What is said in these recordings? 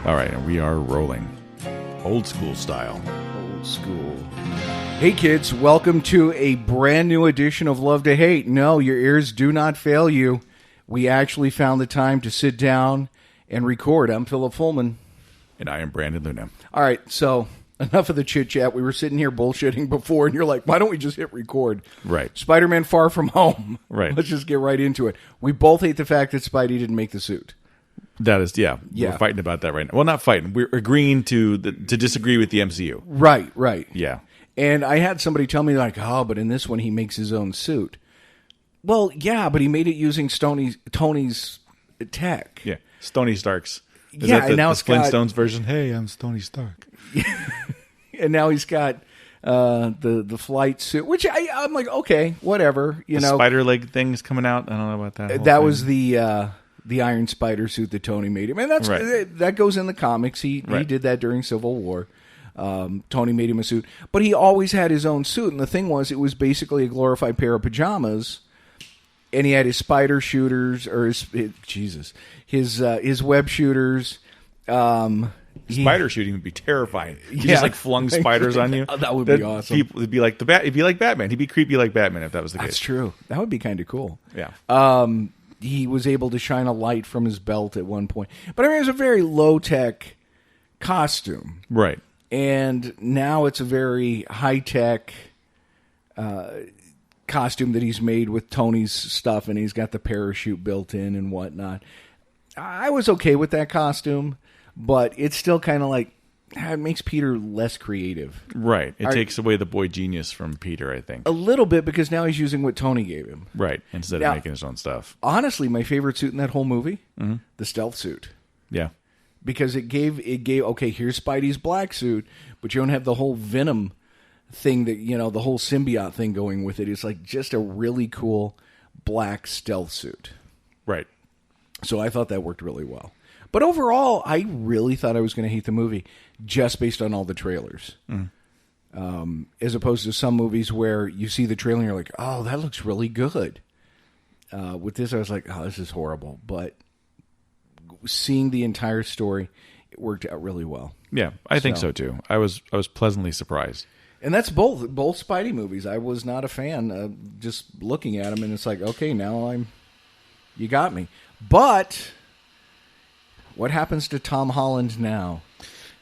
All right, and we are rolling. Old school style. Old school. Hey kids, welcome to a brand new edition of Love to Hate. No, your ears do not fail you. We actually found the time to sit down and record. I'm Philip Fullman. And I am Brandon Luna. All right, so enough of the chit-chat. We were sitting here bullshitting before, and you're like, why don't we just hit record? Right. Spider-Man Far From Home. Right. Let's just get right into it. We both hate the fact that Spidey didn't make the suit. That is, yeah. We're fighting about that right now. Well, not fighting. We're agreeing to disagree with the MCU. Right. Yeah. And I had somebody tell me, like, oh, but in this one, he makes his own suit. Well, yeah, but he made it using Tony's tech. Yeah. Stony Stark's. Is Yeah, that and now the it's got- Flintstones version? Hey, I'm Stony Stark. And now he's got the flight suit, which I'm like, okay, whatever. You know, spider leg thing's coming out. I don't know about that. that was the Iron Spider suit that Tony made him, and that's Right. that goes in the comics. He Right. did that during Civil War. Tony made him a suit, but he always had his own suit. And the thing was, it was basically a glorified pair of pajamas, and he had his spider shooters or his web shooters. Spider shooting would be terrifying. He Yeah. just like flung spiders on you. That would be awesome. It'd be like it'd be like Batman. He'd be creepy like Batman if that was the That's case. true. That would be kind of cool. Yeah. He was able to shine a light from his belt at one point. But I mean, it was a very low-tech costume. Right. And now it's a very high-tech costume that he's made with Tony's stuff, and he's got the parachute built in and whatnot. I was okay with that costume, but it's still kind of like, it makes Peter less creative. Right. It takes away the boy genius from Peter, I think. A little bit, because now he's using what Tony gave him. Right. Instead Now- of making his own stuff. Honestly, my favorite suit in that whole movie, the stealth suit. Yeah. Because it gave okay, here's Spidey's black suit, but you don't have the whole Venom thing that, you know, the whole symbiote thing going with it. It's like just a really cool black stealth suit. Right. So I thought that worked really well. But overall, I really thought I was going to hate the movie just based on all the trailers. As opposed to some movies where you see the trailer and you're like, oh, that looks really good. With this, I was like, oh, this is horrible. But seeing the entire story, it worked out really well. Yeah, I think so too. I was pleasantly surprised. And that's both Spidey movies. I was not a fan just looking at them, and it's like, okay, now you got me. But what happens to Tom Holland now?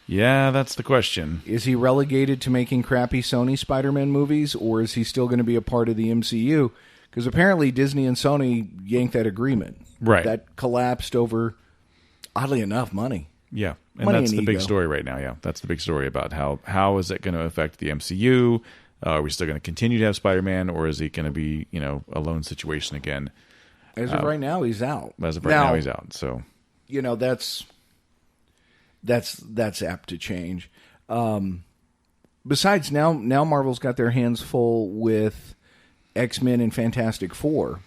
Yeah, that's the question. Is he relegated to making crappy Sony Spider-Man movies, or is he still going to be a part of the MCU? Because apparently Disney and Sony yanked that agreement. Right. That collapsed over, oddly enough, money. Yeah, and Money that's and the big ego. story right now. Yeah, that's the big story about how is it going to affect the MCU? Are we still going to continue to have Spider-Man, or is he going to be, a lone situation again? As of right now, he's out. As of right now, he's out. So That's apt to change. Besides, now Marvel's got their hands full with X-Men and Fantastic Four.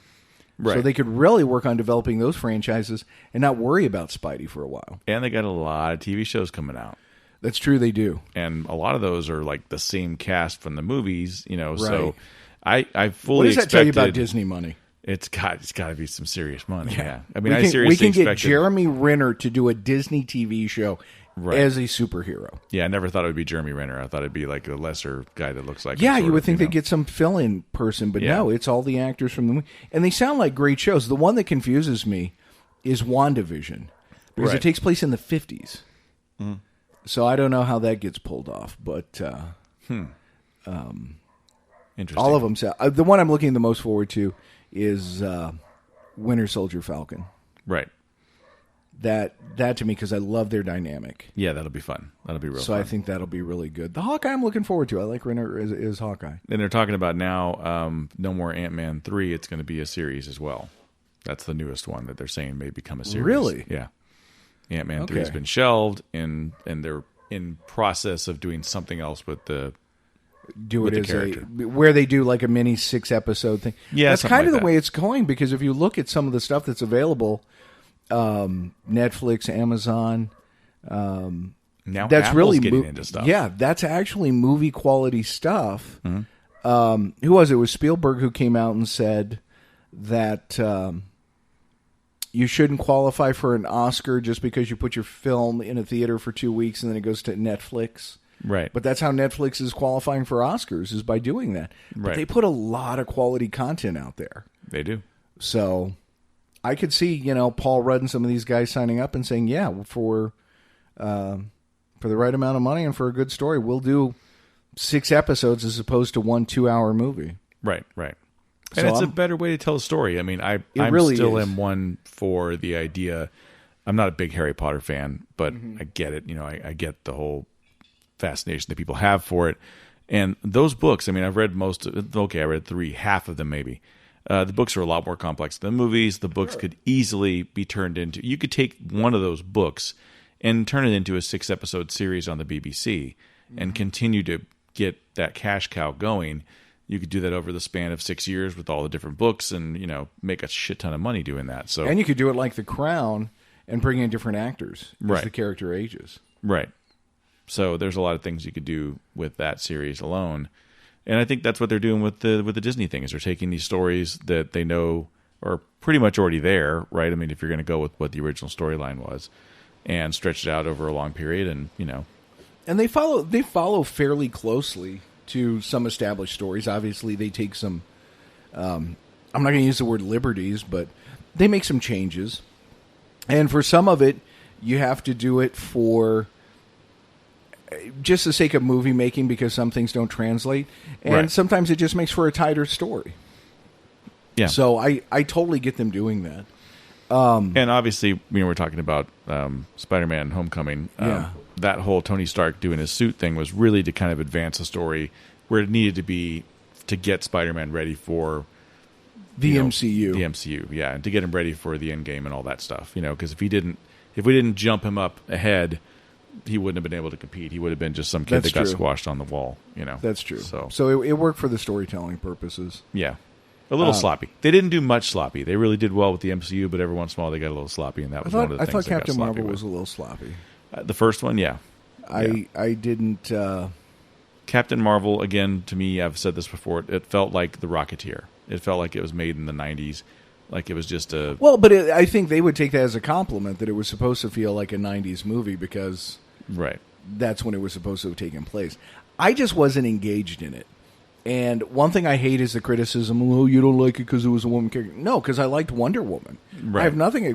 right, So they could really work on developing those franchises and not worry about Spidey for a while. and they got a lot of TV shows coming out, That's true, they do. and a lot of those are like the same cast from the movies. Right. So I fully What does that tell you about expected- Disney money? It's got to be some serious money. Yeah, I We mean, I can, seriously we can get expected. Jeremy Renner to do a Disney TV show Right. as a superhero. Yeah, I never thought it would be Jeremy Renner. I thought it'd be like a lesser guy that looks like him, Yeah, sort you would of, think they'd get some fill-in person, but Yeah. no, it's all the actors from the movie. And they sound like great shows. The one that confuses me is WandaVision, because Right. it takes place in the 50s. So I don't know how that gets pulled off, but Interesting. all of them sound... the one I'm looking the most forward to is Winter Soldier Falcon. Right. That to me, because I love their dynamic. Yeah, that'll be fun. That'll be real So fun. I think that'll be really good. The Hawkeye I'm looking forward to. I like Renner as Hawkeye. And they're talking about now, no more Ant-Man 3. It's going to be a series as well. That's the newest one that they're saying may become a series. Really? Yeah. Ant-Man 3 has Okay. been shelved, and they're in process of doing something else with the... Do with it the as character. where they do like a mini 6-episode thing. Yeah, that's something kind of like the that. way it's going, because if you look at some of the stuff that's available, Netflix, Amazon, Now that's Apple's really getting into stuff. Yeah, that's actually movie quality stuff. Who was it? It was Spielberg who came out and said that you shouldn't qualify for an Oscar just because you put your film in a theater for 2 weeks and then it goes to Netflix. Right. But that's how Netflix is qualifying for Oscars, is by doing that. But Right. they put a lot of quality content out there. They do. So I could see, Paul Rudd and some of these guys signing up and saying, yeah, for the right amount of money and for a good story, we'll do 6 episodes as opposed to 1 2-hour movie. Right. And So it's a better way to tell a story. I mean, I really still is. am one for the idea. I'm not a big Harry Potter fan, but I get it. I get the whole fascination that people have for it. And those books, I mean, I've read I read 3, half of them maybe. The books are a lot more complex than the movies. The books could easily be turned into, you could take one of those books and turn it into a 6-episode series on the BBC and continue to get that cash cow going. You could do that over the span of 6 years with all the different books and, make a shit ton of money doing that. So, And you could do it like The Crown and bring in different actors as Right. the character ages. right. So there's a lot of things you could do with that series alone. And I think that's what they're doing with the Disney thing, is they're taking these stories that they know are pretty much already there, right? I mean, if you're going to go with what the original storyline was, and stretch it out over a long period, and And they follow fairly closely to some established stories. Obviously, they take some, I'm not going to use the word liberties, but they make some changes. And for some of it, you have to do it for just the sake of movie making, because some things don't translate. And Right. sometimes it just makes for a tighter story. yeah. So I totally get them doing that. And obviously, we're talking about Spider-Man: Homecoming. Yeah. That whole Tony Stark doing his suit thing was really to kind of advance the story where it needed to be to get Spider-Man ready for The MCU. The MCU, yeah, and to get him ready for the end game and all that stuff. Because if we didn't jump him up ahead, he wouldn't have been able to compete. He would have been just some kid That's that got true. squashed on the wall. That's true. So it worked for the storytelling purposes. yeah. A little sloppy. They didn't do much sloppy. They really did well with the MCU, but every once in a while they got a little sloppy, and that was one of the I things thought that got Captain sloppy Marvel with. was a little sloppy. The first one, yeah. I didn't. Captain Marvel, again, to me, I've said this before, it felt like The Rocketeer. It felt like it was made in the 90s. Like it was just a... Well, but I think they would take that as a compliment, that it was supposed to feel like a 90s movie, because Right. that's when it was supposed to have taken place. I just wasn't engaged in it. And one thing I hate is the criticism, oh, you don't like it because it was a woman character. No, because I liked Wonder Woman. Right. I have nothing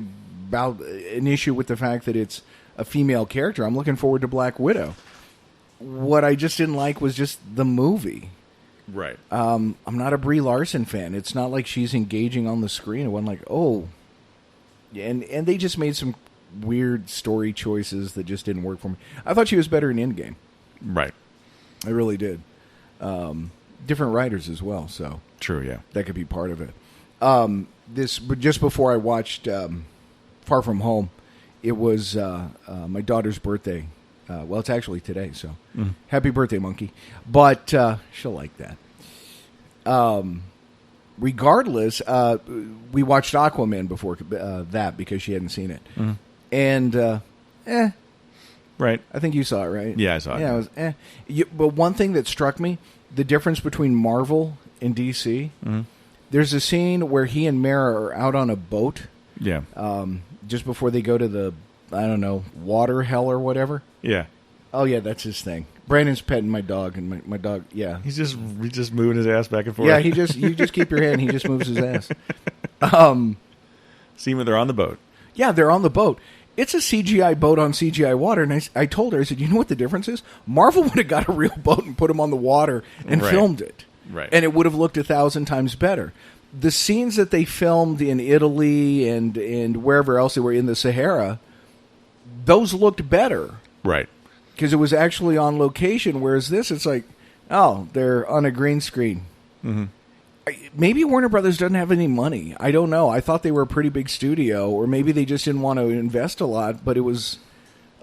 about an issue with the fact that it's a female character. I'm looking forward to Black Widow. What I just didn't like was just the movie. Right. I'm not a Brie Larson fan. It's not like she's engaging on the screen. It wasn't like, oh. And they just made some weird story choices that just didn't work for me. I thought she was better in Endgame. Right. I really did. Different writers as well, so True, yeah. that could be part of it. But just before I watched Far From Home, it was my daughter's birthday. Well, it's actually today, so happy birthday, monkey. But she'll like that. Regardless, we watched Aquaman before that because she hadn't seen it. And, Right. I think you saw it, right? Yeah, I saw it. Yeah, it was, but one thing that struck me, the difference between Marvel and DC, there's a scene where he and Mara are out on a boat Yeah. just before they go to the, I don't know, water hell or whatever. Yeah. Oh, yeah, that's his thing. Brandon's petting my dog, and my dog, yeah. He's just moving his ass back and forth. Yeah, you just keep your hand, he just moves his ass. See when they're on the boat. Yeah, they're on the boat. It's a CGI boat on CGI water, and I told her, I said, you know what the difference is? Marvel would have got a real boat and put him on the water and Right. filmed it. Right. And it would have looked 1,000 times better. The scenes that they filmed in Italy and wherever else they were in the Sahara, those looked better Right. because it was actually on location, whereas this, it's like, oh, they're on a green screen. Maybe Warner Brothers doesn't have any money. I don't know. I thought they were a pretty big studio, or maybe they just didn't want to invest a lot. But it was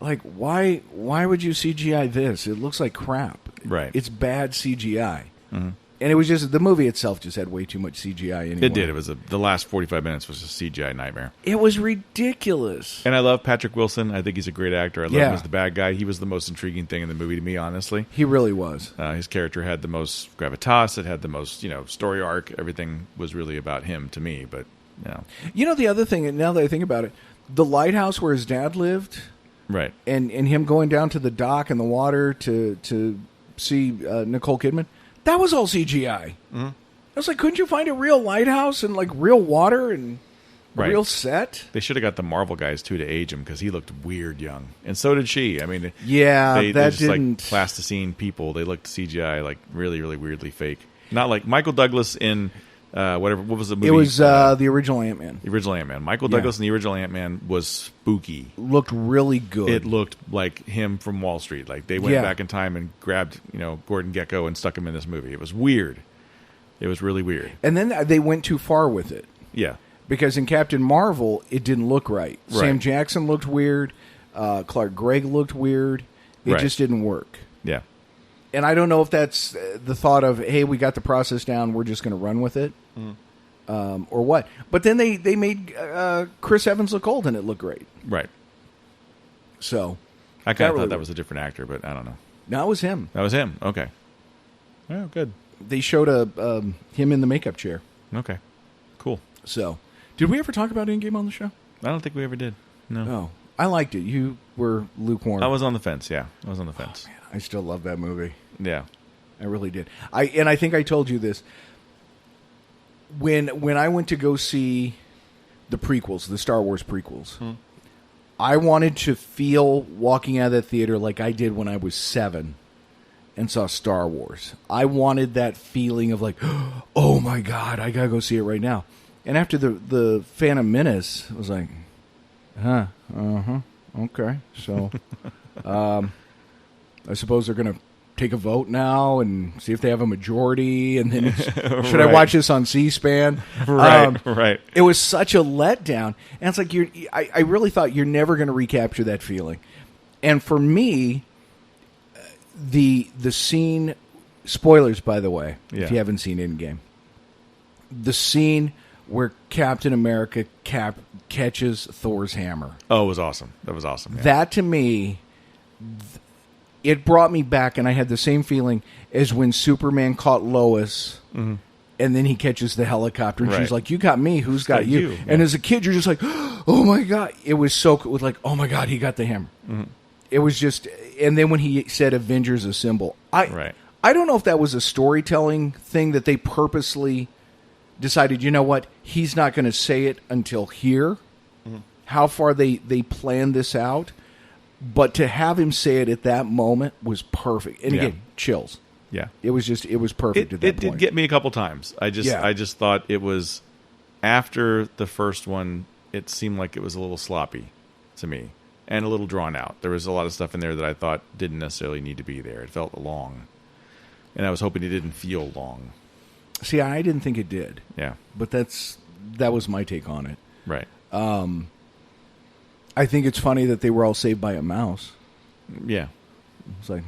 like, why would you CGI this? It looks like crap. Right. It's bad CGI. And it was just, the movie itself just had way too much CGI anyway. It did. It was the last 45 minutes was a CGI nightmare. It was ridiculous. And I love Patrick Wilson. I think he's a great actor. I love Yeah. him as the bad guy. He was the most intriguing thing in the movie to me, honestly. He really was. His character had the most gravitas. It had the most, story arc. Everything was really about him to me. But You know, the other thing, and now that I think about it, the lighthouse where his dad lived, Right. and him going down to the dock and the water to see Nicole Kidman, that was all CGI. Mm-hmm. I was like, couldn't you find a real lighthouse and like real water and a real set? They should have got the Marvel guys too to age him because he looked weird young, and so did she. I mean, yeah, they're just like plasticine people. They looked CGI like really, really weirdly fake. Not like Michael Douglas in what was the movie? It was the original Ant-Man. The original Ant-Man. Michael Douglas in the original Ant-Man was spooky. Looked really good. It looked like him from Wall Street. Like they went back in time and grabbed Gordon Gekko and stuck him in this movie. It was weird. It was really weird. And then they went too far with it. Yeah. Because in Captain Marvel, it didn't look right. Sam Jackson looked weird. Clark Gregg looked weird. It just didn't work. Yeah. And I don't know if that's the thought of, hey, we got the process down, we're just going to run with it, or what. But then they made Chris Evans look old, and it looked great. Right. So I kind of thought that was a different actor, but I don't know. No, it was him. That was him. Okay. Oh, good. They showed him in the makeup chair. Okay. Cool. So, did we ever talk about Endgame on the show? I don't think we ever did. No. Oh, I liked it. You were lukewarm. I was on the fence. Yeah, I was on the fence. Oh, man, I still love that movie. Yeah, I really did. I think I told you this when I went to go see the prequels, the Star Wars prequels. I wanted to feel walking out of that theater like I did when I was 7 and saw Star Wars. I wanted that feeling of like, oh my God, I gotta go see it right now. And after the Phantom Menace, I was like, okay. So, I suppose they're gonna take a vote now and see if they have a majority, and then should I watch this on C-SPAN? Right. It was such a letdown, and it's like I really thought you're never going to recapture that feeling. And for me, the scene, spoilers by the way, if you haven't seen Endgame, the scene where Captain America catches Thor's hammer. Oh, it was awesome. That was awesome. Yeah. That to me, it brought me back, and I had the same feeling as when Superman caught Lois, and then he catches the helicopter, and she's like, "You got me. Who's got you?" Yeah. And as a kid, you're just like, "Oh my God!" It was so cool. Like, "Oh my God, he got the hammer." It was just, and then when he said "Avengers Assemble," I don't know if that was a storytelling thing that they purposely decided. You know what? He's not going to say it until here. How far they planned this out. But to have him say it at that moment was perfect. And again, chills. Yeah. It was perfect at that point. It did get me a couple times. I just thought it was, after the first one, it seemed like it was a little sloppy to me and a little drawn out. There was a lot of stuff in there that I thought didn't necessarily need to be there. It felt long. And I was hoping it didn't feel long. See, I didn't think it did. Yeah. But that was my take on it. Right. I think it's funny that they were all saved by a mouse. Yeah. It's like,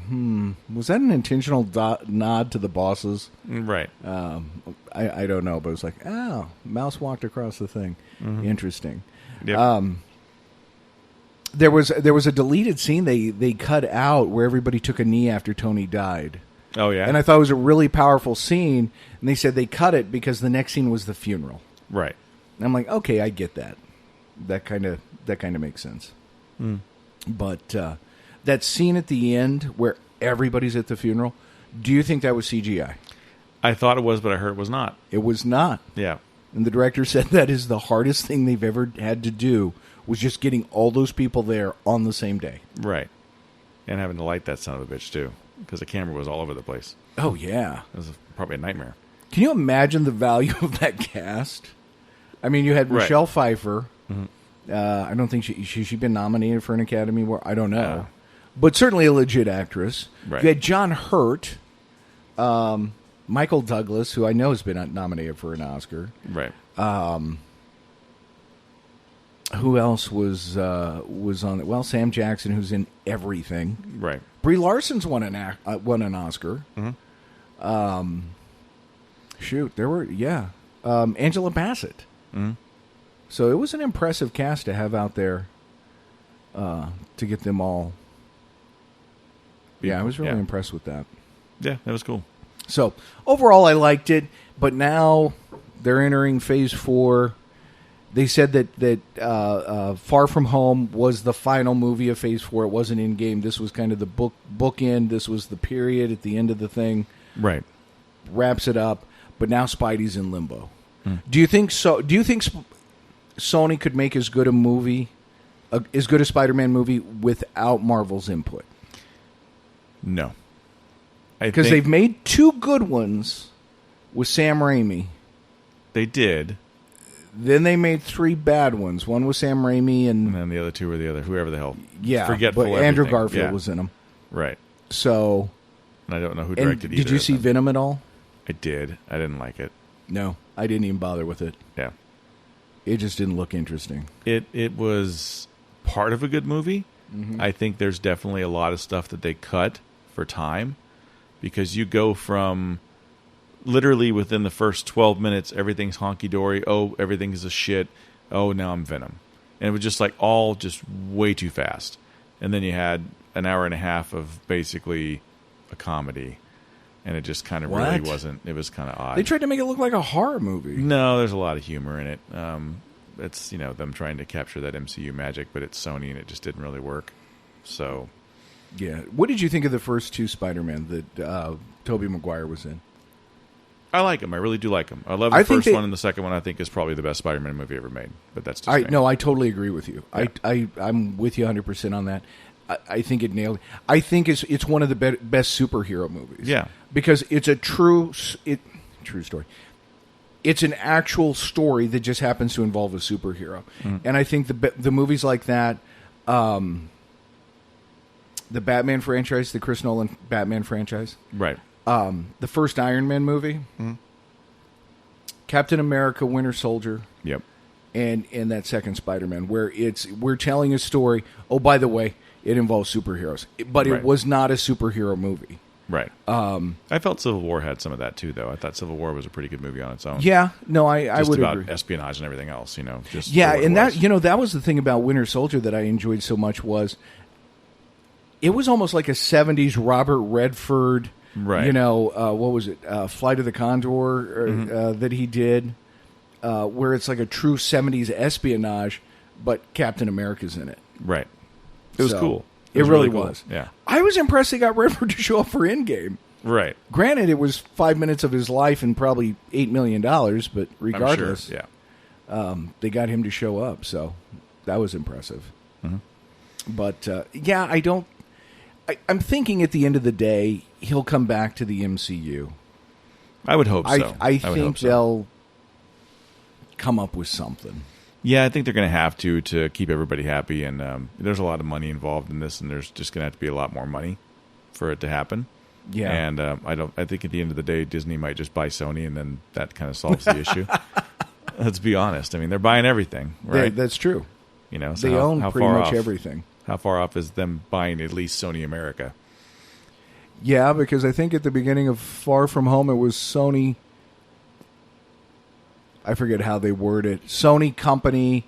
was that an intentional nod to the bosses? Right. I don't know, but it's like, oh, mouse walked across the thing. Interesting. Yep. There was a deleted scene they cut out where everybody took a knee after Tony died. Oh, yeah? And I thought it was a really powerful scene, and they said they cut it because the next scene was the funeral. Right. And I'm like, okay, I get that. That kind of makes sense. But that scene at the end where everybody's at the funeral, do you think that was CGI? I thought it was, but I heard it was not. It was not. Yeah. And the director said that is the hardest thing they've ever had to do, was just getting all those people there on the same day. Right. And having to light that son of a bitch, too, because the camera was all over the place. Oh, yeah. It was probably a nightmare. Can you imagine the value of that cast? I mean, you had Michelle Pfeiffer. I don't think she's been nominated for an Academy Award. I don't know. But certainly a legit actress. Right. You had John Hurt, Michael Douglas, who I know has been nominated for an Oscar. Right. Who else was on it? Well, Sam Jackson, who's in everything. Right. Brie Larson's won an Oscar. Shoot, there were Angela Bassett. So it was an impressive cast to have out there to get them all. Yeah, I was really impressed with that. Yeah, that was cool. So overall, I liked it, but now they're entering phase 4. They said that Far From Home was the final movie of Phase 4. It wasn't Endgame. This was kind of the bookend. This was the period at the end of the thing. Right. Wraps it up. But now Spidey's in limbo. Do you think so? Do you think Sony could make as good a movie, as good a Spider-Man movie without Marvel's input? No. Because they've made 2 good ones with Sam Raimi. They did. Then they made 3 bad ones. One was Sam Raimi, and then the other 2 were the other, whoever the hell. Yeah, forgetful. But Andrew Garfield was in them. Right. So, and I don't know who directed either. Did you see Venom at all? I did. I didn't like it. No, I didn't even bother with it. Yeah. It just didn't look interesting. It was part of a good movie. Mm-hmm. I think there's definitely a lot of stuff that they cut for time, because you go from literally within the first 12 minutes, everything's honky-dory. Oh, everything's a shit. Oh, now I'm Venom. And it was just like all just way too fast. And then you had an hour and a half of basically a comedy. And it just kind of really wasn't. It was kind of odd. They tried to make it look like a horror movie. No, there's a lot of humor in it. It's them trying to capture that MCU magic, but it's Sony, and it just didn't really work. So, yeah. What did you think of the first 2 Spider-Man that Tobey Maguire was in? I like them. I really do like them. I love the first one, and the second one I think is probably the best Spider-Man movie ever made. But that's just me. No, I totally agree with you. Yeah. I'm with you 100% on that. I think it nailed it. I think it's one of the best superhero movies. Yeah. Because it's a true story. It's an actual story that just happens to involve a superhero. Mm. And I think the movies like that, the Batman franchise, the Chris Nolan Batman franchise. Right. The first Iron Man movie. Mm. Captain America, Winter Soldier. Yep. And that second Spider-Man, where we're telling a story. Oh, by the way, it involves superheroes. But it was not a superhero movie. Right. I felt Civil War had some of that too, though. I thought Civil War was a pretty good movie on its own. Yeah, no, I would about agree. Espionage and everything else, Just and that was the thing about Winter Soldier that I enjoyed so much was it was almost like a 70s Robert Redford, right? What was it? Flight of the Condor that he did, where it's like a true 70s espionage, but Captain America's in it. Right. It was cool. It really was. Yeah. I was impressed they got Redford to show up for Endgame. Right. Granted, it was 5 minutes of his life and probably $8 million, but regardless, I'm sure. Yeah. They got him to show up, so that was impressive. Mm-hmm. But, I'm thinking at the end of the day, he'll come back to the MCU. I would hope so. I think they'll come up with something. Yeah, I think they're going to have to keep everybody happy, and there's a lot of money involved in this, and there's just going to have to be a lot more money for it to happen. Yeah, and I think at the end of the day, Disney might just buy Sony, and then that kind of solves the issue. Let's be honest. I mean, they're buying everything, right? That's true. So they own pretty much everything. How far off is them buying at least Sony America? Yeah, because I think at the beginning of Far From Home, it was Sony. I forget how they word it. Sony Company,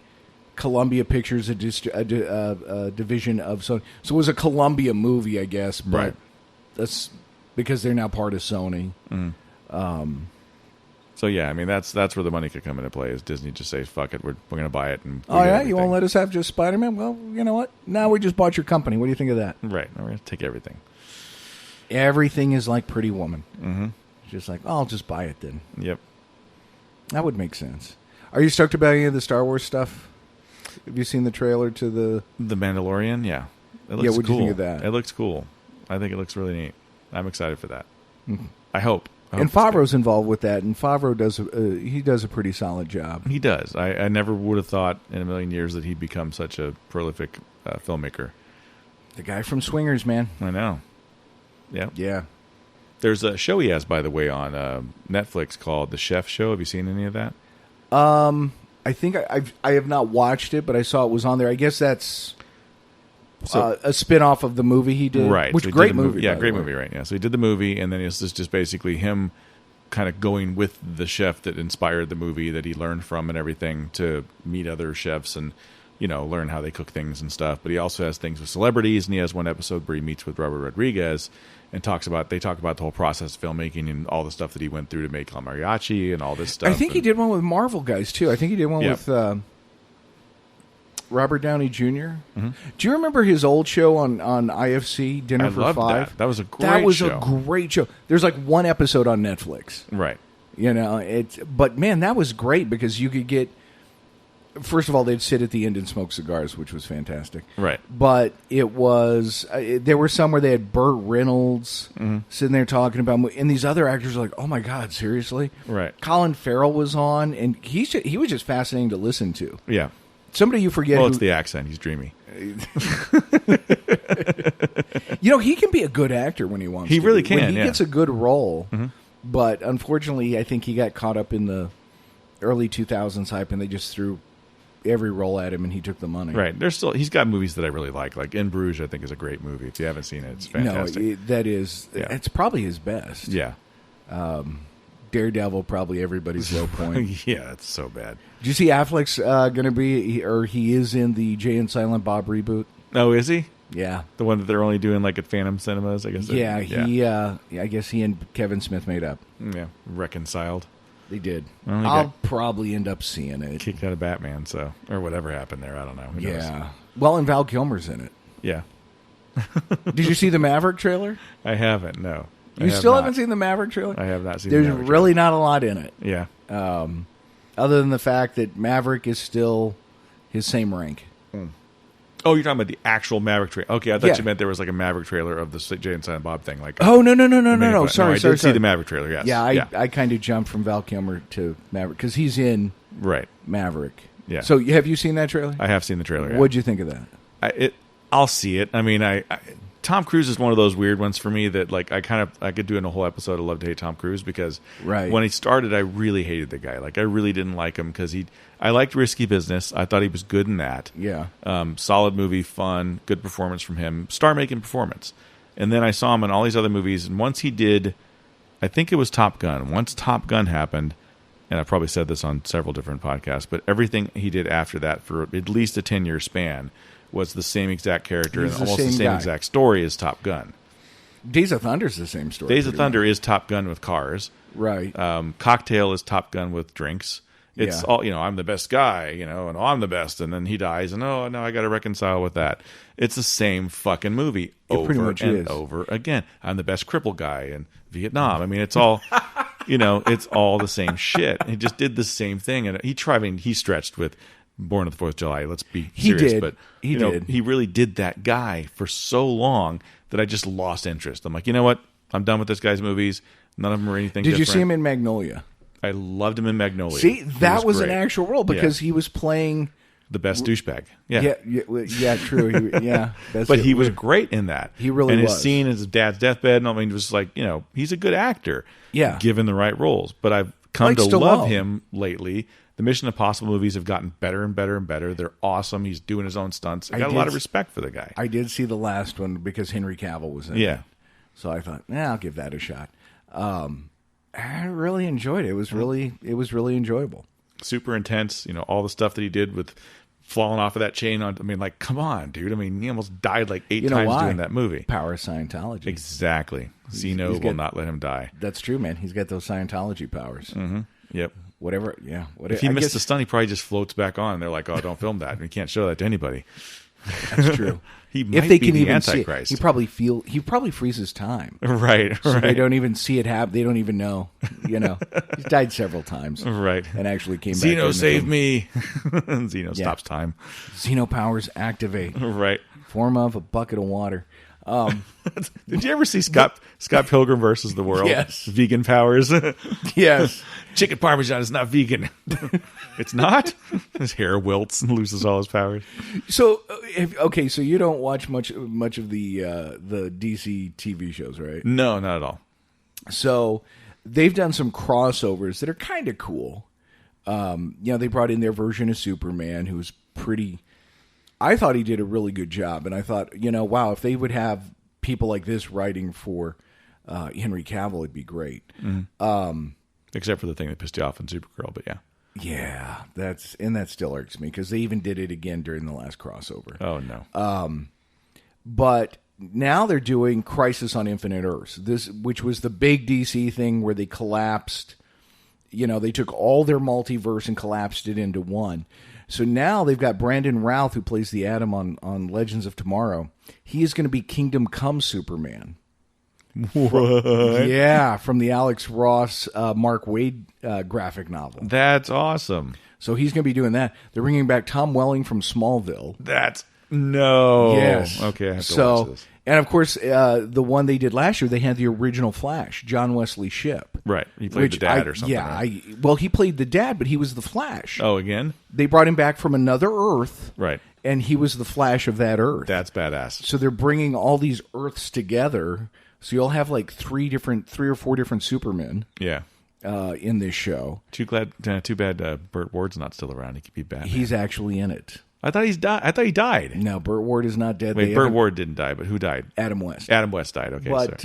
Columbia Pictures, a division of Sony. So it was a Columbia movie, I guess. But right. That's because they're now part of Sony. Mm. So yeah, I mean that's where the money could come into play. Is Disney just says, "Fuck it, we're going to buy it." And you won't let us have just Spider-Man? Well, you know what? Now we just bought your company. What do you think of that? Right. We're going to take everything. Everything is like Pretty Woman. Mm-hmm. Just like, I'll just buy it then. Yep. That would make sense. Are you stoked about any of the Star Wars stuff? Have you seen the trailer to the Mandalorian? Yeah. It looks what'd cool. you think of that? It looks cool. I think it looks really neat. I'm excited for that. Mm-hmm. I hope and Favreau's involved with that, and Favreau does a pretty solid job. He does. I never would have thought in a million years that he'd become such a prolific filmmaker. The guy from Swingers, man. I know. Yeah. Yeah. There's a show he has, by the way, on Netflix called The Chef Show. Have you seen any of that? I think I have not watched it, but I saw it was on there. I guess that's a spin-off of the movie he did. Right. Which so great movie. Yeah, great movie, right. Yeah. So he did the movie, and then it's just basically him kind of going with the chef that inspired the movie that he learned from and everything to meet other chefs and, learn how they cook things and stuff. But he also has things with celebrities, and he has one episode where he meets with Robert Rodriguez and they talk about the whole process of filmmaking and all the stuff that he went through to make El Mariachi and all this stuff. I think he did one with Marvel guys, too. I think he did one with Robert Downey Jr. Do you remember his old show on IFC, Dinner for loved Five? That was a great show. A great show. There's like one episode on Netflix. Right. You know, but man, that was great because you could get. First of all, they'd sit at the end and smoke cigars, which was fantastic. Right. But it was there were some where they had Burt Reynolds sitting there talking about, and these other actors were like, "Oh my God, seriously?" Right. Colin Farrell was on, and he was just fascinating to listen to. Yeah. Somebody you forget. Well, it's the accent. He's dreamy. You know, he can be a good actor when he wants to. He really be. can. When he gets a good role. But unfortunately, I think he got caught up in the early 2000s hype, and they just threw every role at him, and he took the money. Right. He's got movies that I really like In Bruges, I think, is a great movie. If you haven't seen it, it's fantastic. No, it's probably his best. Yeah. Daredevil, probably everybody's low point. Yeah, it's so bad. Did you see Affleck's going to be, or he is in the Jay and Silent Bob reboot? Oh, is he? Yeah. The one that they're only doing like at Phantom Cinemas, I guess. Yeah, I guess he and Kevin Smith made up. Yeah, reconciled. They did. Well, I'll probably end up seeing it. Kicked out of Batman, or whatever happened there. I don't know. Who knows? Well, and Val Kilmer's in it. Yeah. Did you see the Maverick trailer? I haven't. No. You still haven't seen the Maverick trailer? I have not seen. There's really not a lot in it. Yeah. Other than the fact that Maverick is still his same rank. Oh, you're talking about the actual Maverick trailer. Okay, I thought you meant there was like a Maverick trailer of the Jay and Silent Bob thing. Like, no. Sorry, I did see the Maverick trailer. Yes. Yeah, I kind of jumped from Val Kilmer to Maverick because he's in Maverick. Yeah. So have you seen that trailer? I have seen the trailer. Yeah. What'd you think of that? I'll see it. I mean, Tom Cruise is one of those weird ones for me that like I could do in a whole episode of Love to Hate Tom Cruise because when he started, I really hated the guy. Like I really didn't like him because I liked Risky Business. I thought he was good in that. Yeah. Solid movie, fun, good performance from him, star-making performance. And then I saw him in all these other movies. And once he did, I think it was Top Gun. Once Top Gun happened, and I've probably said this on several different podcasts, but everything he did after that for at least a 10-year span was the same exact character and almost the same exact story as Top Gun. Days of Thunder is the same story. Days of Thunder is Top Gun with cars. Right. Cocktail is Top Gun with drinks. It's all, I'm the best guy, and I'm the best, and then he dies, and now I got to reconcile with that. It's the same fucking movie over and over again. I'm the best cripple guy in Vietnam. I mean, it's all, it's all the same shit. He just did the same thing, and he stretched with Born on the 4th of July. Let's be serious. But he did. He really did that guy for so long that I just lost interest. I'm like, you know what? I'm done with this guy's movies. None of them are anything different. Did you see him in Magnolia? I loved him in Magnolia. See, that was an actual role because he was playing the best douchebag. Yeah, true. But he was great in that. He really was. And his scene is his dad's deathbed. And I mean, it was like, he's a good actor. Yeah, given the right roles. But I've come to love him lately. The Mission Impossible movies have gotten better and better and better. They're awesome. He's doing his own stunts. I got a lot of respect for the guy. I did see the last one because Henry Cavill was in it. So I thought, I'll give that a shot. I really enjoyed it. It was really enjoyable. Super intense. All the stuff that he did with falling off of that chain. Come on, dude. I mean, he almost died like 8 times doing that movie. Power of Scientology. Exactly. Zeno will not let him die. That's true, man. He's got those Scientology powers. Mm-hmm. Yep. Whatever. If he missed the stunt, he probably just floats back on. They're like, "Oh, don't film that. We can't show that to anybody." That's true. He might be the Antichrist. He probably freezes time. Right. So they don't even see it happen. They don't even know. He's died several times. Right. And actually came back. Zeno saved me. Zeno stops time. Zeno powers activate. Right. Form of a bucket of water. Did you ever see Scott Pilgrim versus the World? Yes. Vegan powers. Yes. Chicken Parmesan is not vegan. It's not? His hair wilts and loses all his powers. So, so you don't watch much of the DC TV shows, right? No, not at all. So they've done some crossovers that are kind of cool. They brought in their version of Superman, who's pretty... I thought he did a really good job, and I thought, wow, if they would have people like this writing for Henry Cavill, it'd be great. Mm-hmm. Except for the thing that pissed you off in Supergirl, but yeah. Yeah, that still irks me, because they even did it again during the last crossover. Oh, no. But now they're doing Crisis on Infinite Earths, which was the big DC thing where they collapsed, they took all their multiverse and collapsed it into one. So now they've got Brandon Routh, who plays the Atom on Legends of Tomorrow. He is going to be Kingdom Come Superman. What? Yeah, from the Alex Ross, Mark Waid graphic novel. That's awesome. So he's going to be doing that. They're bringing back Tom Welling from Smallville. Yes. Okay, I have to watch this. And of course, the one they did last year, they had the original Flash, John Wesley Shipp. Right. He played the dad or something. Yeah. Right? Well, he played the dad, but he was the Flash. Oh, again? They brought him back from another Earth. Right. And he was the Flash of that Earth. That's badass. So they're bringing all these Earths together. So you'll have like three or four different Supermen. Yeah. In this show. Too bad Burt Ward's not still around. He could be Batman. He's actually in it. I thought he died. No, Burt Ward is not dead. Wait, Burt Ward didn't die, but who died? Adam West. Adam West died. Okay, but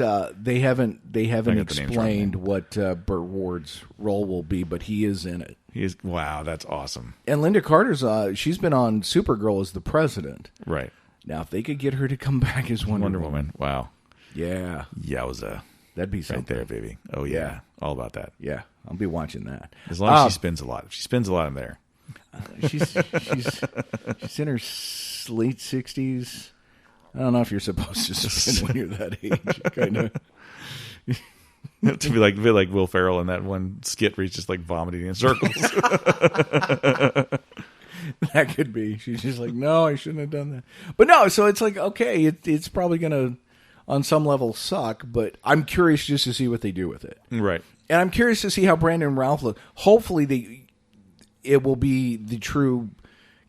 they haven't explained wrong, what Burt Ward's role will be, but he is in it. He is. Wow, that's awesome. And Linda Carter's she's been on Supergirl as the president. Right. Now, if they could get her to come back as Wonder Woman. Wow. Yeah. Yowza. That'd be something. Right there, baby. Oh, yeah. All about that. Yeah. I'll be watching that. As long as she spins a lot. If she spins a lot, I'm there. She's in her late 60s. I don't know if you're supposed to spin when you're that age. Kind of. To be like Will Ferrell in that one skit where he's just like vomiting in circles. That could be. She's just like, no, I shouldn't have done that. But no, so it's like, okay, it's probably going to, on some level, suck, but I'm curious just to see what they do with it. Right. And I'm curious to see how Brandon Routh looks. Hopefully it will be the true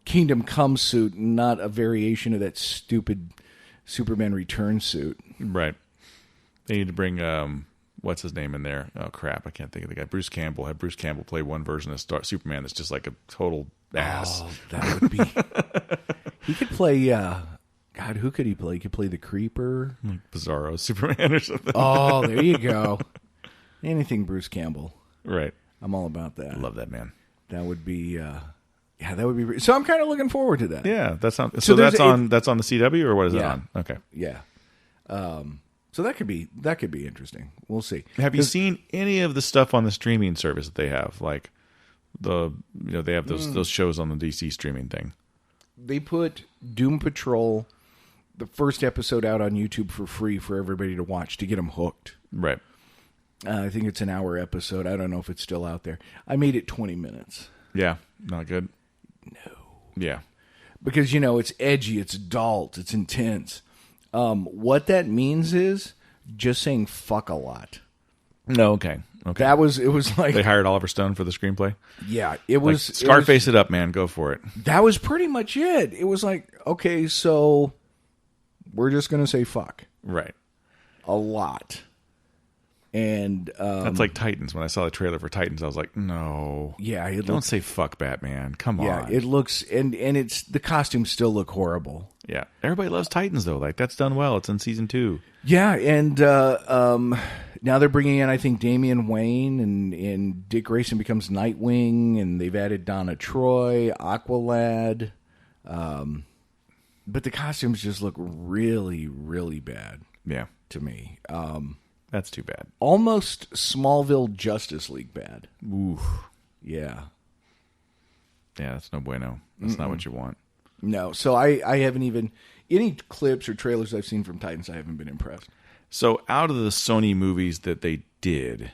Kingdom Come suit, not a variation of that stupid Superman Return suit. Right. They need to bring, what's his name in there? Oh, crap. I can't think of the guy. Bruce Campbell. Have Bruce Campbell play one version of Superman that's just like a total ass. Oh, that would be... He could play... God, who could he play? He could play the Creeper. Like Bizarro Superman or something. Oh, there you go. Anything Bruce Campbell. Right. I'm all about that. Love that man. That would be... that would be... So I'm kind of looking forward to that. Yeah, that's on... So that's on the CW, or what is it on? Okay. Yeah. So that could be interesting. We'll see. Have you seen any of the stuff on the streaming service that they have? Like they have those shows on the DC streaming thing. They put Doom Patrol, the first episode, out on YouTube for free for everybody to watch to get them hooked. Right. I think it's an hour episode. I don't know if it's still out there. I made it 20 minutes. Yeah. Not good. No. Yeah. Because, it's edgy, it's adult, it's intense. What that means is just saying fuck a lot. No, okay. It was like... They hired Oliver Stone for the screenplay? Yeah, it was... Like, Scarface it up, man. Go for it. That was pretty much it. It was like, okay, so we're just going to say fuck. Right. A lot. And... that's like Titans. When I saw the trailer for Titans, I was like, no. Yeah, don't say fuck Batman. Come on. Yeah, it looks... And it's... The costumes still look horrible. Yeah. Everybody loves Titans, though. Like, that's done well. It's in season 2. Yeah, and now they're bringing in, I think, Damian Wayne, and Dick Grayson becomes Nightwing, and they've added Donna Troy, Aqualad. But the costumes just look really, really bad. Yeah. To me. That's too bad. Almost Smallville Justice League bad. Ooh. Yeah. Yeah, that's no bueno. That's not what you want. No, so I haven't even... Any clips or trailers I've seen from Titans, I haven't been impressed. So out of the Sony movies that they did,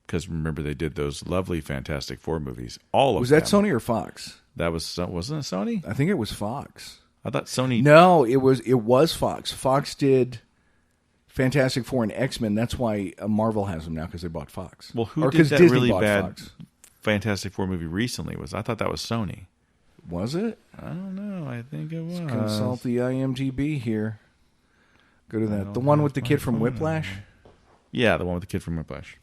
because remember they did those lovely Fantastic Four movies, all of them. Was that Sony or Fox? That wasn't it Sony? I think it was Fox. I thought Sony... No, it was Fox. Fox did Fantastic Four and X-Men. That's why Marvel has them now, because they bought Fox. Well, who did that Disney really bad Fox. Fantastic Four movie recently? I thought that was Sony. Was it? I don't know. I think it was. Let's consult the IMDb here. Go to that. The one with the kid from Whiplash? Yeah, the one with the kid from Whiplash.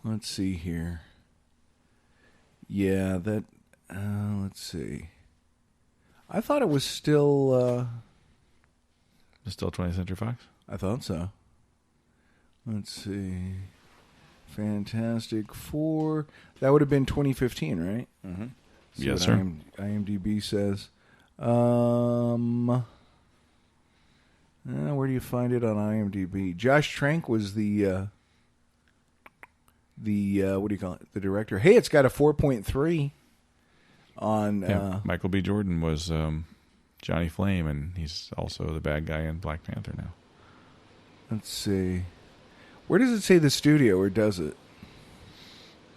Let's see here. Yeah, that... let's see. I thought it was still... It's still 20th Century Fox? I thought so. Let's see. Fantastic Four. That would have been 2015, right? Mm-hmm. See yes, what sir. IMDb says. Where do you find it on IMDb? Josh Trank was the what do you call it? The director. Hey, it's got a 4.3. on. Michael B. Jordan was Johnny Flame, and he's also the bad guy in Black Panther now. Let's see. Where does it say the studio, or does it?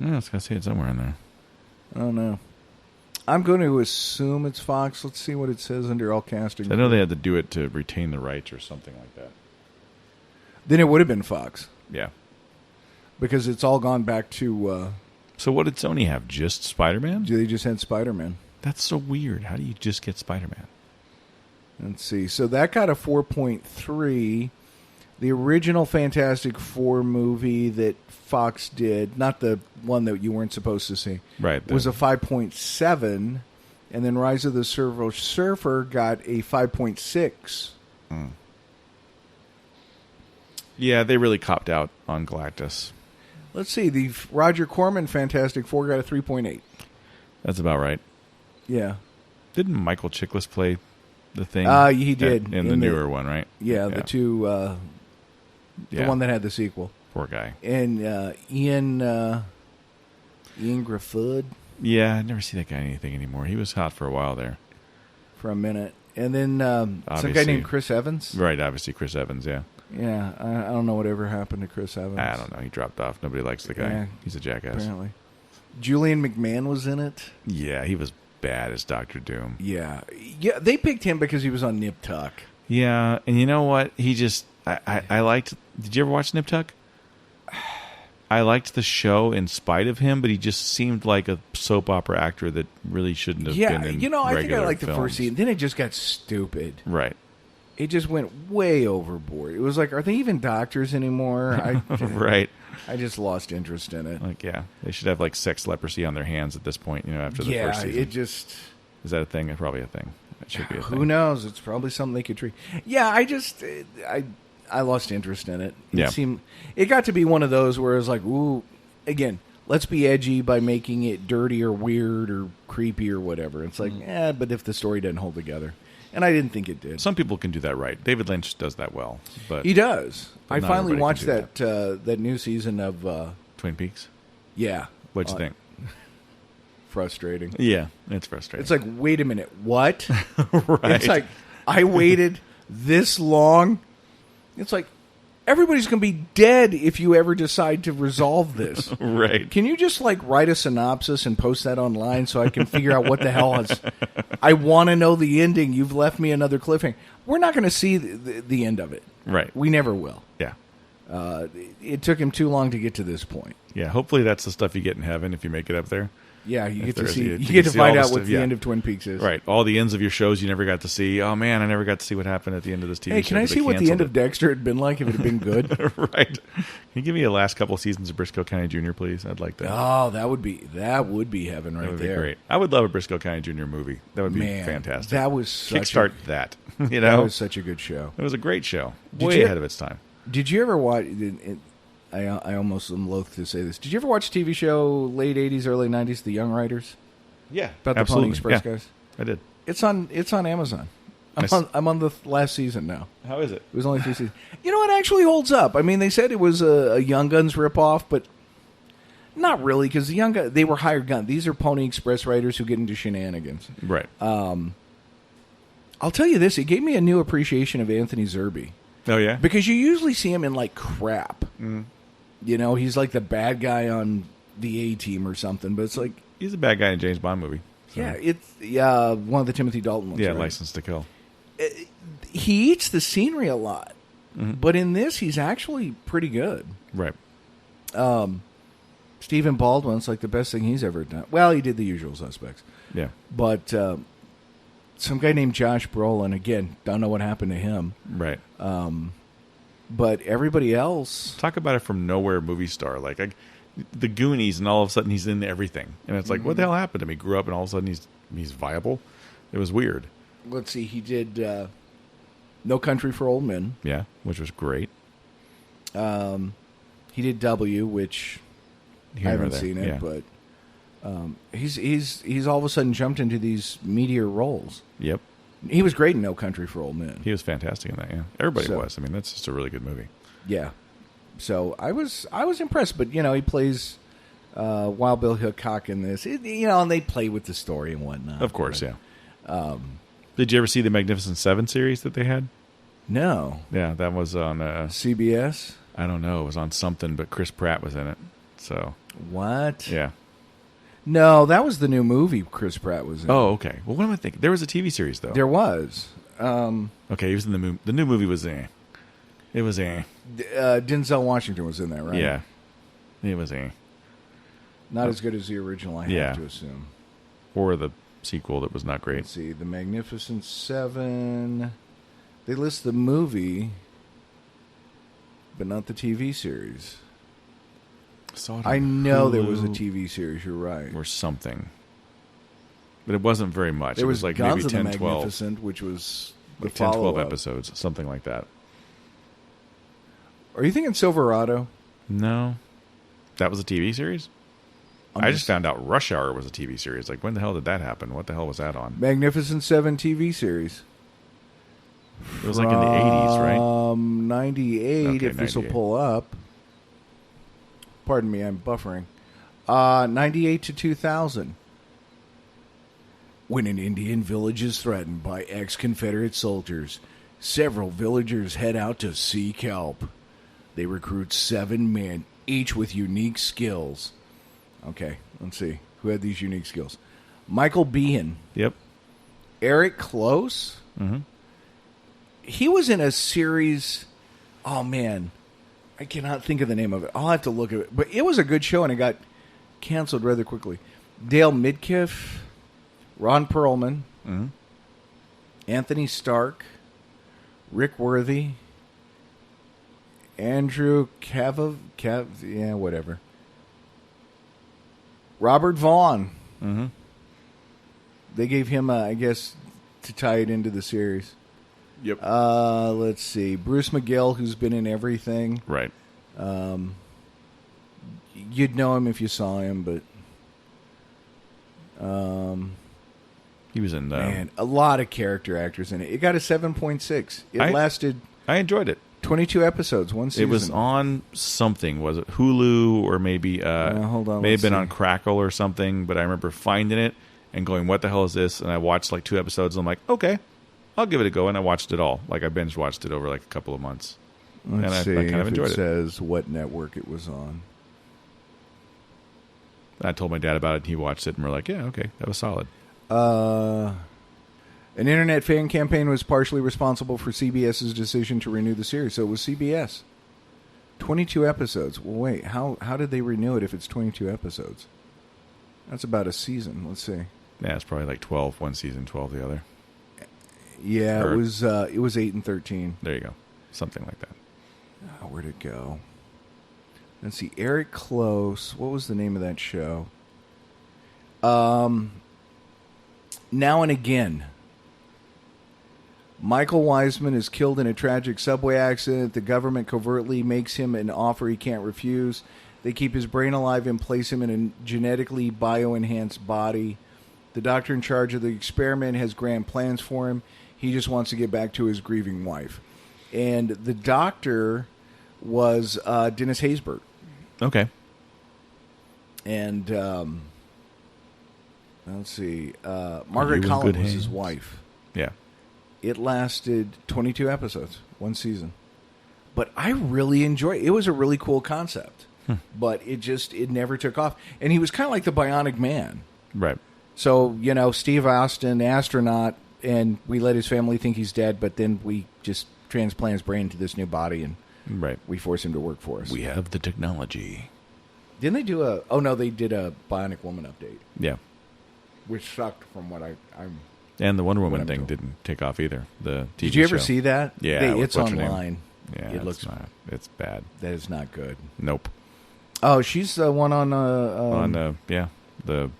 No, it's got to say it somewhere in there. I don't know. I'm going to assume it's Fox. Let's see what it says under all casting. I know they had to do it to retain the rights or something like that. Then it would have been Fox. Yeah. Because it's all gone back to... So what did Sony have? Just Spider-Man? They just had Spider-Man. That's so weird. How do you just get Spider-Man? Let's see. So that got a 4.3. The original Fantastic Four movie that Fox did, not the one that you weren't supposed to see, right, was a 5.7. And then Rise of the Silver Surfer got a 5.6. Yeah, they really copped out on Galactus. Let's see. The Roger Corman Fantastic Four got a 3.8. That's about right. Yeah. Didn't Michael Chiklis play the Thing? He did. In the newer one, right? Yeah, the two... the one that had the sequel. Poor guy. And Ian Grafud. Yeah, I never see that guy in anything anymore. He was hot for a while there. For a minute. And then some guy named Chris Evans. Right, obviously Chris Evans, yeah. Yeah, I don't know whatever happened to Chris Evans. I don't know. He dropped off. Nobody likes the guy. Yeah, he's a jackass. Apparently. Julian McMahon was in it. Yeah, he was bad as Dr. Doom. Yeah, they picked him because he was on Nip Tuck. Yeah, and you know what? He just... I liked... Did you ever watch Nip Tuck? I liked the show in spite of him, but he just seemed like a soap opera actor that really shouldn't have been in I think I liked the films. first season. Then it just got stupid. Right. It just went way overboard. It was like, are they even doctors anymore? Right. I just lost interest in it. Like, yeah, they should have like sex leprosy on their hands at this point, after the first season. Yeah, it just... Is that a thing? It's probably a thing. It should be a thing. Who knows? It's probably something they could treat. Yeah, I lost interest in it. It got to be one of those where it was like, ooh, again, let's be edgy by making it dirty or weird or creepy or whatever. It's like, but if the story doesn't hold together. And I didn't think it did. Some people can do that right. David Lynch does that well. But he does. I not finally everybody watched can do that new season of... Twin Peaks? Yeah. What'd you think? Frustrating. Yeah, it's frustrating. It's like, wait a minute, what? Right. It's like, I waited this long. It's like, everybody's going to be dead if you ever decide to resolve this. Right. Can you just write a synopsis and post that online so I can figure out what the hell is... I want to know the ending. You've left me another cliffhanger. We're not going to see the end of it. Right. We never will. Yeah. It took him too long to get to this point. Yeah, hopefully that's the stuff you get in heaven if you make it up there. Yeah, you get to there's see. the- You you get can to see all find the out stuff, what the yeah. end of Twin Peaks is. Right. All the ends of your shows you never got to see. Oh, man, I never got to see what happened at the end of this TV show. Hey, can I but they see what the end canceled of Dexter had been like if it had been good? it. Right. Can you give me the last couple seasons of Briscoe County Jr., please? I'd like that. Oh, that would be heaven right That would there. be great. I would love a Briscoe County Jr. movie. That would be Man, fantastic. that was such Kickstart that. That was such a good show. It was a great show. Did Way you- ahead of its time. Did you ever watch? I almost am loath to say this. Did you ever watch a TV show late '80s, early '90s, The Young Riders? Yeah, About the absolutely. Pony Express Yeah, guys. I did. It's on Amazon. Nice. I'm on the last season now. How is it? It was only 3 seasons. You know, it actually holds up. I mean, they said it was a Young Guns ripoff, but not really, because the Young Guns, they were hired guns. These are Pony Express writers who get into shenanigans. Right. I'll tell you this: it gave me a new appreciation of Anthony Zerbe, Oh, yeah? because you usually see him in crap. You know, he's like the bad guy on the A-Team or something, but it's like, He's a bad guy in a James Bond movie. So. yeah, it's one of the Timothy Dalton ones. Yeah, right? License to Kill. He eats the scenery a lot, but in this, he's actually pretty good. Right. Stephen Baldwin's like the best thing he's ever done. Well, he did The Usual Suspects, Yeah. but some guy named Josh Brolin, again, don't know what happened to him, Right. but everybody else, Talk about it from nowhere movie star. Like the Goonies, and all of a sudden he's in everything. And it's like, what the hell happened to him? He grew up and all of a sudden he's viable. It was weird. let's see, he did No Country for Old Men. Yeah, which was great. He did W, which Here I or haven't there. seen it, Yeah. but he's all of a sudden jumped into these meteor roles. Yep. He was great in No Country for Old Men. He was fantastic in that, yeah. Everybody So- was. I mean, that's just a really good movie. Yeah. So I was impressed, but he plays Wild Bill Hickok in this. And they play with the story and whatnot. Of course, yeah. Did you ever see the Magnificent Seven series that they had? No. Yeah, that was on... CBS? I don't know. It was on something, but Chris Pratt was in it. So... What? Yeah. No, that was the new movie Chris Pratt was in. Oh, okay. Well, what am I thinking? There was a TV series, though. There was. Okay, he was in the movie. The new movie was It was Denzel Washington was in there, right? Yeah. It was Not as good as the original, I have to assume. Or the sequel that was not great. Let's see. The Magnificent Seven. They list the movie, but not the TV series. I know there was a TV series, you're right. Or something. But it wasn't very much. There was like Guns maybe 10, of the 12. Magnificent, which was the like 10, 12 follow-up. episodes, something like that. Are you thinking Silverado? No. That was a TV series? I just found out Rush Hour was a TV series. Like, when the hell did that happen? What the hell was that on? Magnificent Seven TV series. It was like in the 80s, right? 98, Okay, if this will 98. pull up. Pardon me, I'm buffering. 98 to 2000. When an Indian village is threatened by ex-Confederate soldiers, several villagers head out to seek help. They recruit 7 men, each with unique skills. Okay, let's see. Who had these unique skills? Michael Behan. Yep. Eric Close. Mm-hmm. He was in a series. Oh, man. I cannot think of the name of it. I'll have to look at it. But it was a good show, and it got canceled rather quickly. Dale Midkiff, Ron Perlman, Mm-hmm. Anthony Stark, Rick Worthy, Andrew whatever. Robert Vaughn. Mm-hmm. They gave him, I guess, to tie it into the series. Yep. Let's see. Bruce McGill, who's been in everything. Right. You'd know him if you saw him, but He was in... man, a lot of character actors in it. It got a 7.6. It lasted... I enjoyed it. 22 episodes, one season. It was on something. Was it Hulu or maybe... hold on. May have been on Crackle or something, but I remember finding it and going, what the hell is this? And I watched like 2 episodes, and I'm like, okay, I'll give it a go. And I watched it all. Like, I binge watched it over like a couple of months. Let's see I kind of if enjoyed it it. says what network it was on. I told my dad about it, and he watched it, and we're like, yeah, okay, that was solid. An internet fan campaign was partially responsible for CBS's decision to renew the series, so it was CBS. 22 episodes. Well, wait, how did they renew it if it's 22 episodes? That's about a season. Let's see. Yeah, it's probably like 12 one season, 12 the other. Yeah, it was 8 and 13. There you go. Something like that. Oh, where'd it go? Let's see. Eric Close. What was the name of that show? Now and Again. Michael Wiseman is killed in a tragic subway accident. The government covertly makes him an offer he can't refuse. They keep his brain alive and place him in a genetically bioenhanced body. The doctor in charge of the experiment has grand plans for him. He just wants to get back to his grieving wife. And the doctor was Dennis Haysbert. Okay. And let's see. Margaret Collins was his wife. Yeah. It lasted 22 episodes, one season. But I really enjoyed it. It was a really cool concept. But it never took off. And he was kind of like the Bionic Man. Right. So, Steve Austin, astronaut, and we let his family think he's dead, but then we just transplant his brain to this new body, and we force him to work for us. We have the technology. Didn't they do they did a Bionic Woman update. Yeah. Which sucked from what I'm... And the Wonder Woman thing didn't take off either. The TV Did you ever show. see that? Yeah. It's what's her name? online. Yeah. It looks... It's bad. That is not good. Nope. Oh, she's the one on... the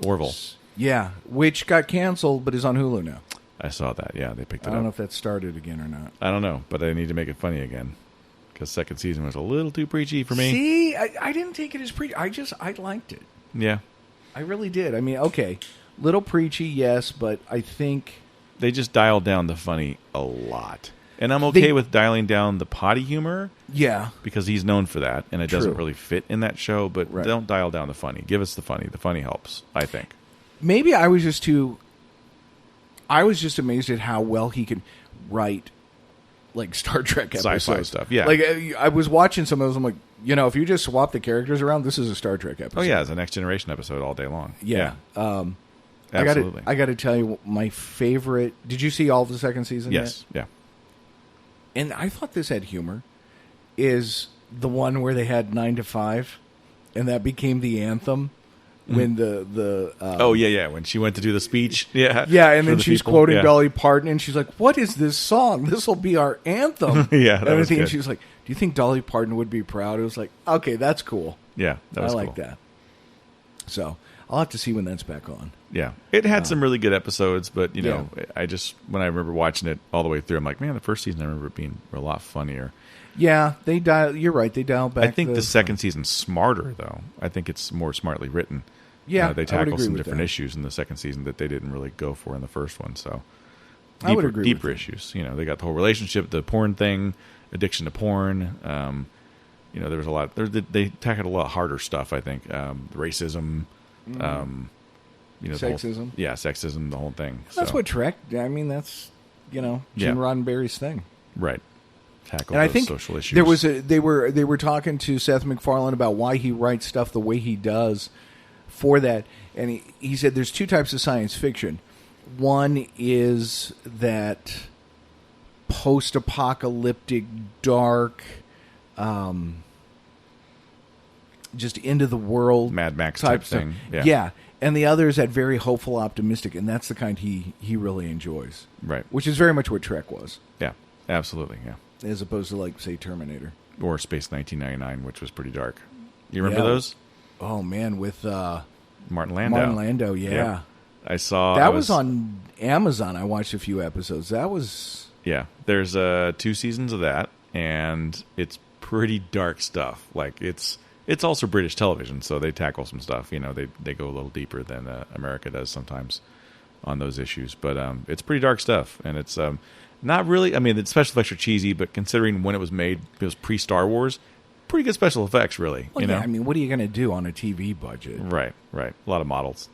Orville. Yeah, which got canceled, but is on Hulu now. I saw that. Yeah, they picked it up. I don't know if that started again or not. I don't know, but they need to make it funny again. Because second season was a little too preachy for me. See, I didn't take it as preachy. I liked it. Yeah. I really did. I mean, okay, little preachy, yes, but I think... They just dialed down the funny a lot. And I'm okay with dialing down the potty humor. Yeah. Because he's known for that, and it doesn't really fit in that show, but don't dial down the funny. Give us the funny. The funny helps, I think. Maybe I was just amazed at how well he can write, like, Star Trek episodes. Sci-fi stuff, yeah. Like, I was watching some of those, I'm like, if you just swap the characters around, this is a Star Trek episode. Oh, yeah, it's a Next Generation episode all day long. Yeah. Absolutely. I got to tell you, my favorite... Did you see all of the second season Yes, yet? yeah. And I thought this had humor, is the one where they had 9 to 5, and that became the anthem. When when she went to do the speech, and then she's quoting Dolly Parton, and she's like, "What is this song? This will be our anthem." That was good. And she's like, "Do you think Dolly Parton would be proud?" It was like, okay, that's cool. Yeah, that was I cool. like that. So I'll have to see when that's back on. Yeah, it had some really good episodes, but I just when I remember watching it all the way through, I'm like, man, the first season I remember it being a lot funnier. Yeah, you're right. They dial back. I think the second season's smarter, though. I think it's more smartly written. Yeah, they tackle some different issues in the second season that they didn't really go for in the first one. So, I would agree. Deeper issues. They got the whole relationship, the porn thing, addiction to porn. There was a lot. They tackled a lot harder stuff. I think racism. Sexism. Sexism. The whole thing. That's what Trek. I mean, that's Gene Roddenberry's thing. Right. Tackle and those I think social issues. There was they were talking to Seth MacFarlane about why he writes stuff the way he does for that, and he said there's two types of science fiction. One is that post-apocalyptic, dark, just into the world Mad Max type thing. Yeah. And the other is that very hopeful, optimistic, and that's the kind he really enjoys. Right. Which is very much what Trek was. Yeah, absolutely, yeah. As opposed to, like, say, Terminator. Or Space 1999, which was pretty dark. You remember those? Oh, man, with Martin Landau. Martin Landau, yeah. I saw... That was on Amazon. I watched a few episodes. That was... Yeah, there's 2 seasons of that, and it's pretty dark stuff. Like, it's also British television, so they tackle some stuff. They go a little deeper than America does sometimes on those issues. But it's pretty dark stuff, and it's not really... I mean, the special effects are cheesy, but considering when it was made, it was pre-Star Wars... Pretty good special effects, really. Well, I mean, what are you going to do on a TV budget? Right. A lot of models.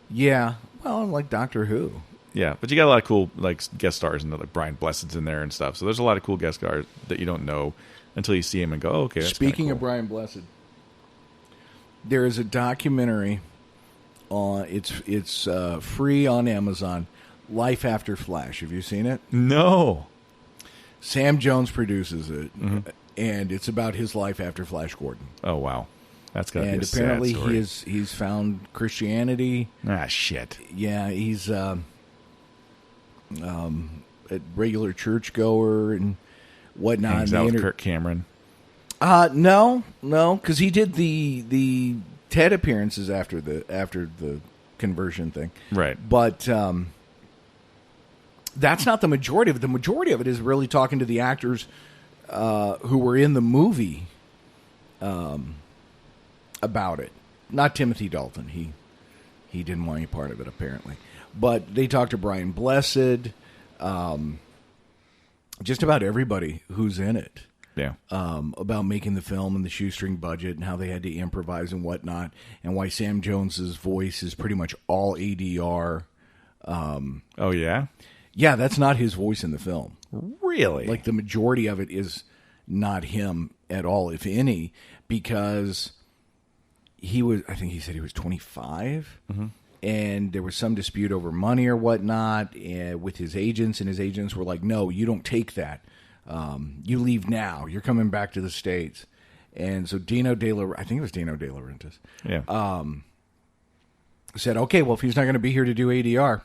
Yeah. Well, like Doctor Who. Yeah, but you got a lot of cool guest stars, and like Brian Blessed's in there and stuff. So there's a lot of cool guest stars that you don't know until you see him and go, oh, okay. That's Speaking cool. of Brian Blessed, there is a documentary on. It's free on Amazon. Life After Flash. Have you seen it? No. Sam Jones produces it. Mm-hmm. And it's about his life after Flash Gordon. Oh wow, that's got to be a apparently sad story. he's found Christianity. Ah shit. Yeah, he's a regular churchgoer and whatnot. Hangs out with Kirk Cameron. No, because he did the TED appearances after the conversion thing. Right, but that's not the majority of it. The majority of it is really talking to the actors. Who were in the movie about it. Not Timothy Dalton. He didn't want any part of it, apparently. But they talked to Brian Blessed, just about everybody who's in it. Yeah. About making the film and the shoestring budget and how they had to improvise and whatnot, and why Sam Jones's voice is pretty much all ADR. Oh, yeah? Yeah, that's not his voice in the film. Really? Like, the majority of it is not him at all, if any, because I think he said he was 25, and there was some dispute over money or whatnot with his agents, and his agents were like, no, you don't take that. You leave now. You're coming back to the States. And so I think it was Dino De Laurentiis, said, okay, well, if he's not going to be here to do ADR,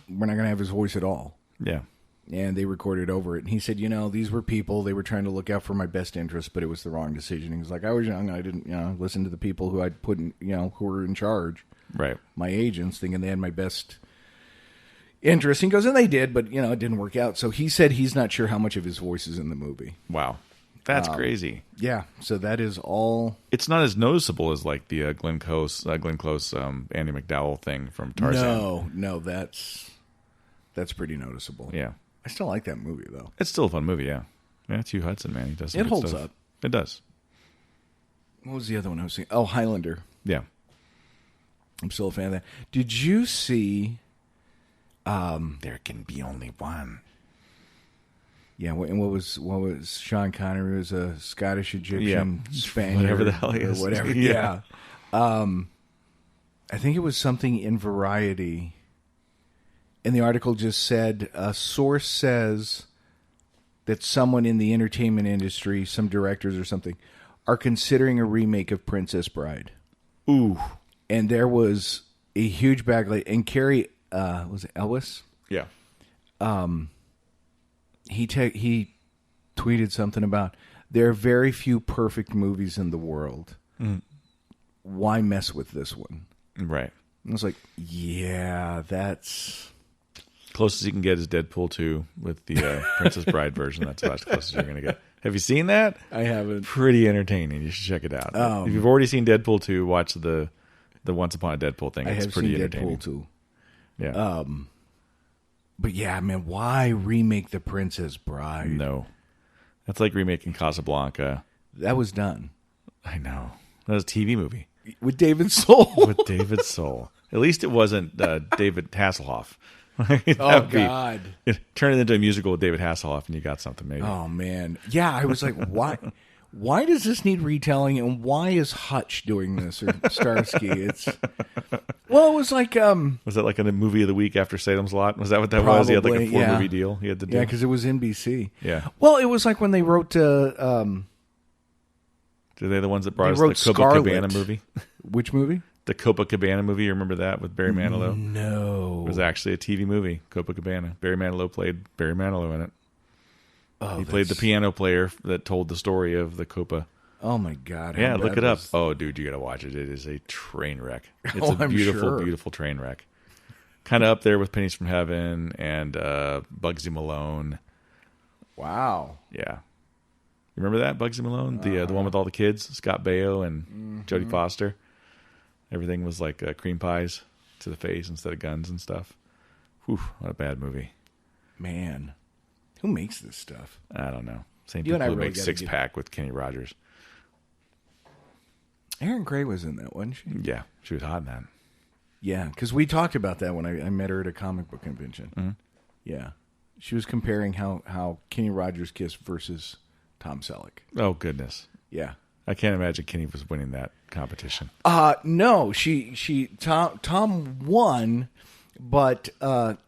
we're not going to have his voice at all. Yeah. And they recorded over it. And he said, these were people, they were trying to look out for my best interest, but it was the wrong decision. He was like, I was young, I didn't, listen to the people who I'd put in, who were in charge. Right. My agents, thinking they had my best interest. He goes, and they did, but, it didn't work out. So he said he's not sure how much of his voice is in the movie. Wow. That's crazy. Yeah. So that is all. It's not as noticeable as like the Glenn Close, Andy McDowell thing from Tarzan. No, that's pretty noticeable. Yeah. I still like that movie, though. It's still a fun movie, yeah. Yeah, it's Hugh Hudson, man. He does some It good holds stuff. up. It does. What was the other one I was seeing? Oh, Highlander. Yeah. I'm still a fan of that. Did you see... There can be only one. Yeah, and what was Sean Connery was a Scottish Egyptian Spaniard, whatever the hell he is, or whatever. Yeah. I think it was something in Variety, and the article just said a source says that someone in the entertainment industry, some directors or something, are considering a remake of Princess Bride. Ooh, and there was a huge backlash. And Carrie, was it Elwes? yeah. He tweeted something about there are very few perfect movies in the world. Why mess with this one? Right. And I was like, yeah, that's... Closest you can get is Deadpool 2 with the Princess Bride version. That's about as close as you're going to get. Have you seen that? I haven't. Pretty entertaining. You should check it out. If you've already seen Deadpool 2, watch the Once Upon a Deadpool thing. It's pretty entertaining. Deadpool 2. Yeah. But yeah, man, why remake The Princess Bride? No. That's like remaking Casablanca. That was done. I know. That was a TV movie. With David Soul. With David Soul. At least it wasn't David Hasselhoff. Oh, God. Turn it into a musical with David Hasselhoff and you got something maybe. Oh, man. Yeah, I was like, why? Why does this need retelling, and why is Hutch doing this, or Starsky? Well, it was like... was that like a movie of the week after Salem's Lot? Was that what that was? He had like a 4-movie deal he had to do? Yeah, because it was NBC. Yeah. Well, it was like when they wrote... Are they the ones that brought us the Copacabana movie? Which movie? The Copacabana movie. You remember that with Barry Manilow? No. It was actually a TV movie, Copacabana. Barry Manilow played Barry Manilow in it. Oh, he played the piano player that told the story of the Copa. Oh, my God. Yeah, look it up. Oh, dude, you got to watch it. It is a train wreck. It's a beautiful, beautiful train wreck. Kind of up there with Pennies from Heaven and Bugsy Malone. Wow. Yeah. You remember that, Bugsy Malone? The one with all the kids, Scott Baio and Jodie Foster. Everything was like cream pies to the face instead of guns and stuff. Whew, what a bad movie. Man. Who makes this stuff? I don't know. Same You people and I who really make gotta Six Pack with Kenny Rogers. Erin Gray was in that, wasn't she? Yeah, she was hot in that. Yeah, because we talked about that when I met her at a comic book convention. Mm-hmm. Yeah. She was comparing how Kenny Rogers kissed versus Tom Selleck. Oh, goodness. Yeah. I can't imagine Kenny was winning that competition. No, Tom won, but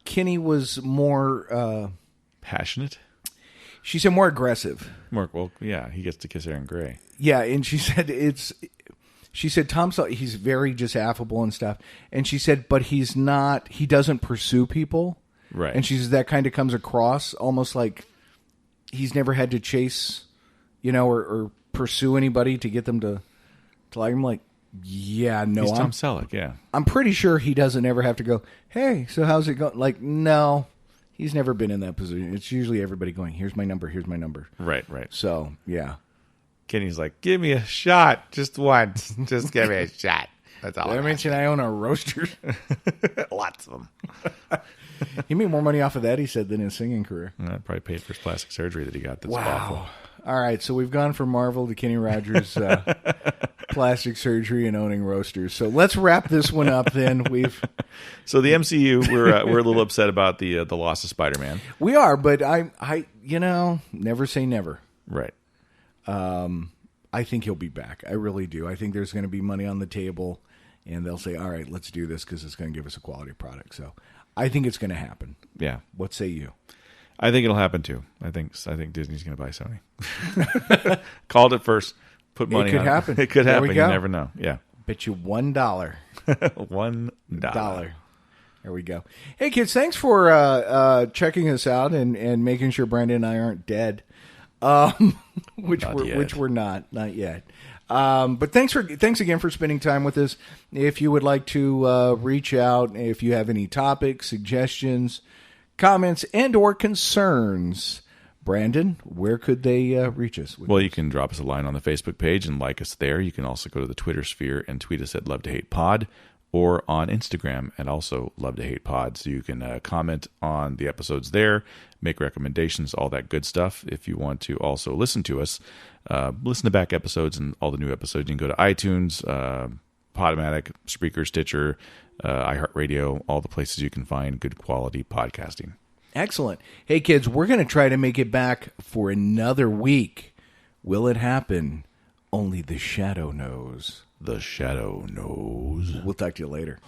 Kenny was more passionate. She said more aggressive. Well, yeah, he gets to kiss Erin Gray. Yeah, and she said Tom Selleck, he's very just affable and stuff, and she said, but he doesn't pursue people, right? And she says that kind of comes across almost like he's never had to chase, or pursue anybody to get them to like him. Like, yeah, no, he's Tom Selleck. Yeah, I'm pretty sure he doesn't ever have to go, hey, so how's it going? Like, no, he's never been in that position. It's usually everybody going, here's my number. Right. So yeah, Kenny's like, give me a shot, just once, just give me a shot. That's all. Did I mention I own a roaster? Lots of them. He made more money off of that, he said, than his singing career. That probably paid for his plastic surgery that he got. That's wow. awful. All right, so we've gone from Marvel to Kenny Rogers' plastic surgery and owning roasters. So let's wrap this one up. Then So the MCU, we're a little upset about the loss of Spider-Man. We are, but I never say never. Right. I think he'll be back. I really do. I think there's going to be money on the table, and they'll say, "All right, let's do this because it's going to give us a quality product." So I think it's going to happen. Yeah. What say you? I think it'll happen too. I think Disney's going to buy Sony. Called it first. Put money on it. Happen. It could There happen. we go. You never know. Yeah. Bet you $1. $1. There we go. Hey kids, thanks for checking us out and making sure Brandon and I aren't dead. Which we're not yet. But thanks again for spending time with us. If you would like to reach out, if you have any topics, suggestions, comments, and or concerns, Brandon, where could they reach us? Well, you can drop us a line on the Facebook page and like us there. You can also go to the Twitter sphere and tweet us at Love to Hate Pod, or on Instagram, and also Love to Hate Pod. So you can comment on the episodes there, make recommendations, all that good stuff. If you want to also listen to us, listen to back episodes and all the new episodes, you can go to iTunes, Podomatic, Spreaker, Stitcher, iHeartRadio, all the places you can find good quality podcasting. Excellent. Hey, kids, we're going to try to make it back for another week. Will it happen? Only the Shadow knows. The Shadow knows. We'll talk to you later.